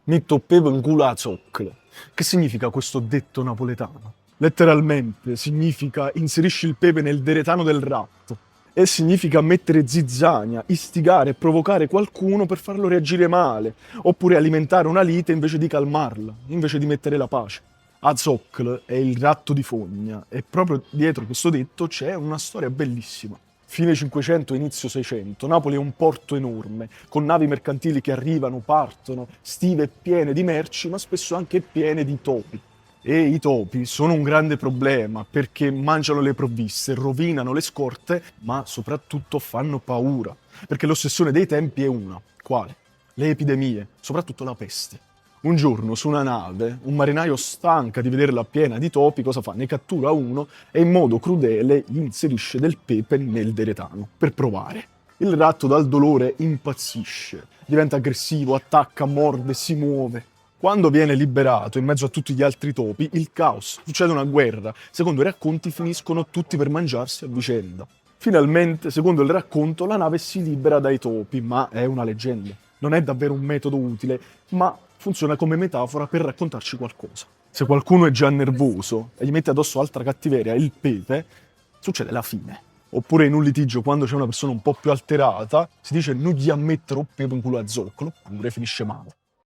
Metto pepe in culo a zoccole. Che significa questo detto napoletano? Letteralmente significa inserisci il pepe nel deretano del ratto. E significa mettere zizzania, istigare e provocare qualcuno per farlo reagire male, oppure alimentare una lite invece di calmarla, invece di mettere la pace. A zoccole è il ratto di fogna e proprio dietro questo detto c'è una storia bellissima. Fine 500, inizio 600, Napoli è un porto enorme, con navi mercantili che arrivano, partono, stive piene di merci, ma spesso anche piene di topi. E i topi sono un grande problema perché mangiano le provviste, rovinano le scorte, ma soprattutto fanno paura. Perché l'ossessione dei tempi è una. Quale? Le epidemie, soprattutto la peste. Un giorno su una nave, un marinaio stanca di vederla piena di topi, cosa fa? Ne cattura uno e in modo crudele gli inserisce del pepe nel deretano, per provare. Il ratto dal dolore impazzisce, diventa aggressivo, attacca, morde, si muove. Quando viene liberato in mezzo a tutti gli altri topi, il caos, succede una guerra. Secondo i racconti finiscono tutti per mangiarsi a vicenda. Finalmente, secondo il racconto, la nave si libera dai topi, ma è una leggenda. Non è davvero un metodo utile, ma funziona come metafora per raccontarci qualcosa. Se qualcuno è già nervoso e gli mette addosso altra cattiveria, il pepe, succede la fine. Oppure in un litigio, quando c'è una persona un po' più alterata, si dice non gli ammetterò pepe in culo a zoccolo, oppure finisce male.